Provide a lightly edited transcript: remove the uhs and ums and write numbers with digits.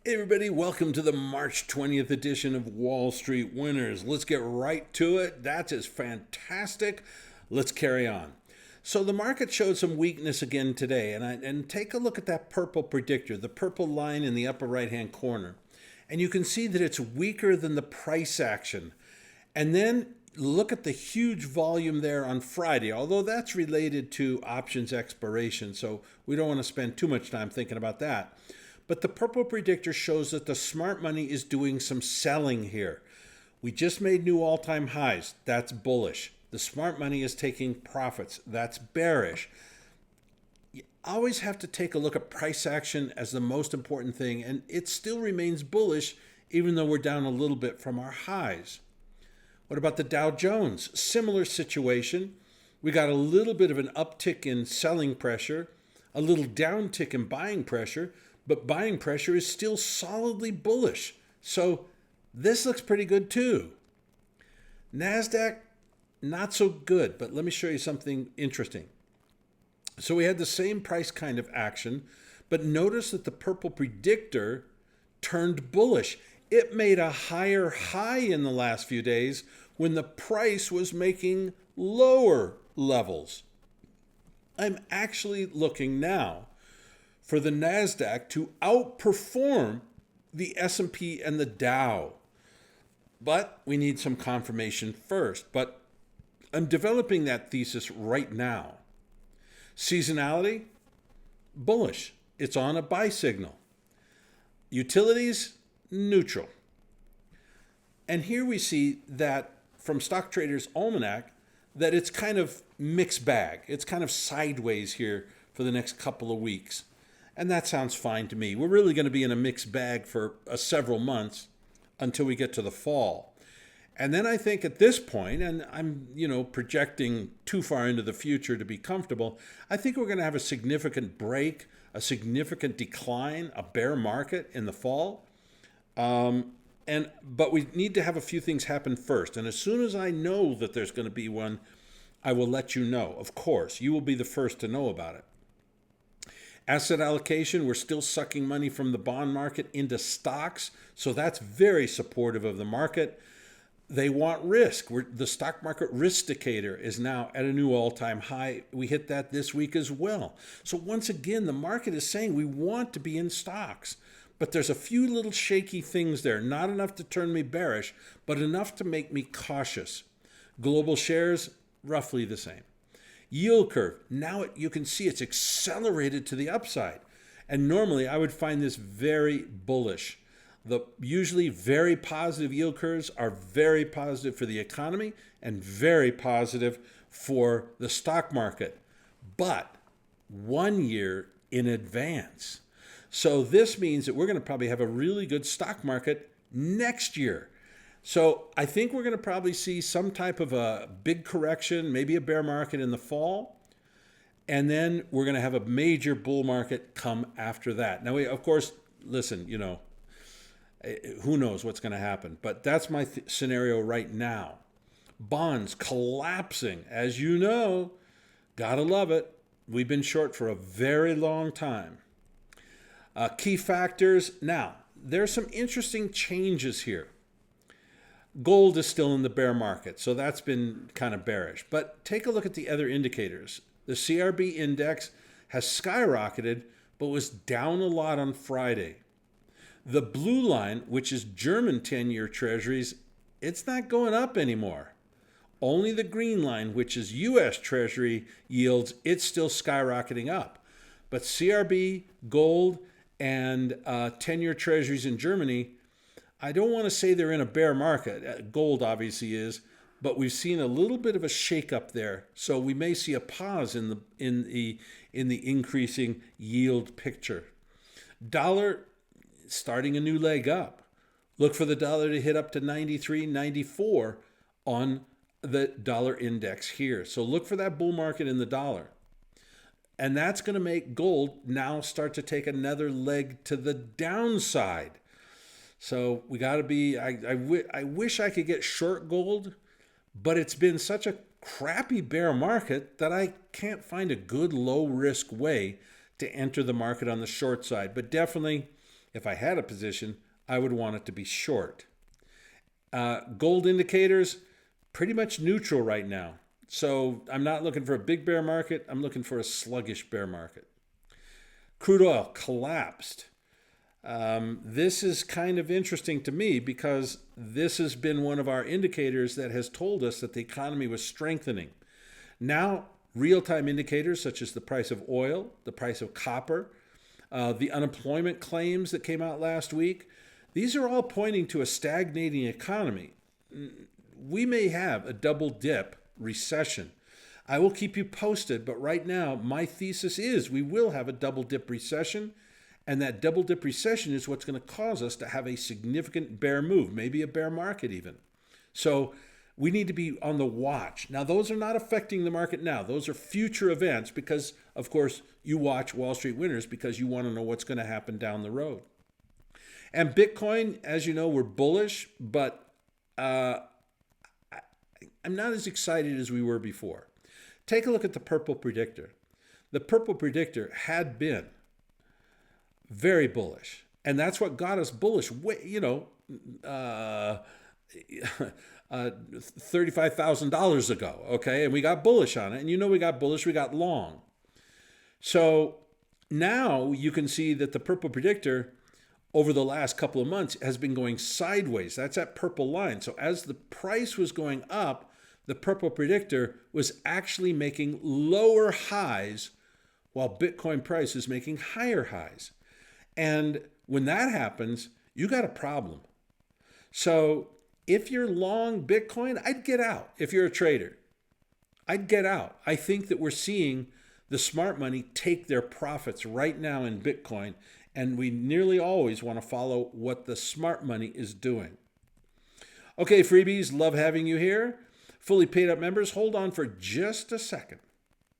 Hey everybody, welcome to the March 20th edition of Wall Street Winners. Let's get right to it. That is fantastic. Let's carry on. So the market showed some weakness again today, and take a look at that purple predictor, the purple line in the upper right-hand corner. And you can see that it's weaker than the price action. And then look at the huge volume there on Friday, although that's related to options expiration, so we don't want to spend too much time thinking about that. But the purple predictor shows that the smart money is doing some selling here. We just made new all-time highs. That's bullish. The smart money is taking profits. That's bearish. You always have to take a look at price action as the most important thing, and it still remains bullish even though we're down a little bit from our highs. What about the Dow Jones? Similar situation. We got a little bit of an uptick in selling pressure, a little downtick in buying pressure, but buying pressure is still solidly bullish. So this looks pretty good too. NASDAQ, not so good, but let me show you something interesting. So we had the same price kind of action, but notice that the purple predictor turned bullish. It made a higher high in the last few days when the price was making lower levels. I'm actually looking now for the NASDAQ to outperform the S&P and the Dow. But we need some confirmation first. But I'm developing that thesis right now. Seasonality, bullish. It's on a buy signal. Utilities, neutral. And here we see that from Stock Trader's Almanac that it's kind of mixed bag. It's kind of sideways here for the next couple of weeks. And that sounds fine to me. We're really going to be in a mixed bag for several months until we get to the fall. And then I think at this point, and I'm, projecting too far into the future to be comfortable, I think we're going to have a significant break, a significant decline, a bear market in the fall. But we need to have a few things happen first. And as soon as I know that there's going to be one, I will let you know. Of course, you will be the first to know about it. Asset allocation, we're still sucking money from the bond market into stocks, so that's very supportive of the market. They want risk. The stock market risk indicator is now at a new all-time high. We hit that this week as well. So once again, the market is saying we want to be in stocks, but there's a few little shaky things there, not enough to turn me bearish, but enough to make me cautious. Global shares, roughly the same. Yield curve, now you can see it's accelerated to the upside. And normally I would find this very bullish. The usually very positive yield curves are very positive for the economy and very positive for the stock market, but 1 year in advance. So this means that we're going to probably have a really good stock market next year. So I think we're going to probably see some type of a big correction, maybe a bear market in the fall. And then we're going to have a major bull market come after that. Now, of course, listen, who knows what's going to happen. But that's my scenario right now. Bonds collapsing. As you know, gotta love it. We've been short for a very long time. Key factors. Now, there's some interesting changes here. Gold is still in the bear market, so that's been kind of bearish. But take a look at the other indicators. The CRB index has skyrocketed, but was down a lot on Friday. The blue line, which is German 10-year treasuries, it's not going up anymore. Only the green line, which is U.S. Treasury yields, it's still skyrocketing up. But CRB, gold, and 10-year treasuries in Germany, I don't want to say they're in a bear market. Gold obviously is, but we've seen a little bit of a shakeup there. So we may see a pause in the increasing yield picture. Dollar starting a new leg up. Look for the dollar to hit up to 93, 94 on the dollar index here. So look for that bull market in the dollar. And that's going to make gold now start to take another leg to the downside. So we got to be, I wish I could get short gold, but it's been such a crappy bear market that I can't find a good low risk way to enter the market on the short side. But definitely, If I had a position, I would want it to be short. Gold indicators, pretty much neutral right now. So I'm not looking for a big bear market. I'm looking for a sluggish bear market. Crude oil collapsed. This is kind of interesting to me because this has been one of our indicators that has told us that the economy was strengthening. Now, real-time indicators such as the price of oil, the price of copper, the unemployment claims that came out last week, these are all pointing to a stagnating economy. We may have a double dip recession. I will keep you posted, but right now my thesis is we will have a double dip recession, and that double dip recession is what's going to cause us to have a significant bear move, maybe a bear market even. So we need to be on the watch. Now, those are not affecting the market now. Those are future events because, of course, you watch Wall Street Winners because you want to know what's going to happen down the road. And Bitcoin, as you know, we're bullish, but I'm not as excited as we were before. Take a look at the purple predictor. The purple predictor had been very bullish, and that's what got us bullish. $35,000 ago, okay? And we got bullish on it, and we got bullish, we got long. So now you can see that the purple predictor over the last couple of months has been going sideways. That's that purple line. So as the price was going up, the purple predictor was actually making lower highs while Bitcoin price is making higher highs. And when that happens, you got a problem. So if you're long Bitcoin, I'd get out. If you're a trader, I'd get out. I think that we're seeing the smart money take their profits right now in Bitcoin, and we nearly always want to follow what the smart money is doing. Okay, freebies, love having you here. Fully paid up members, hold on for just a second.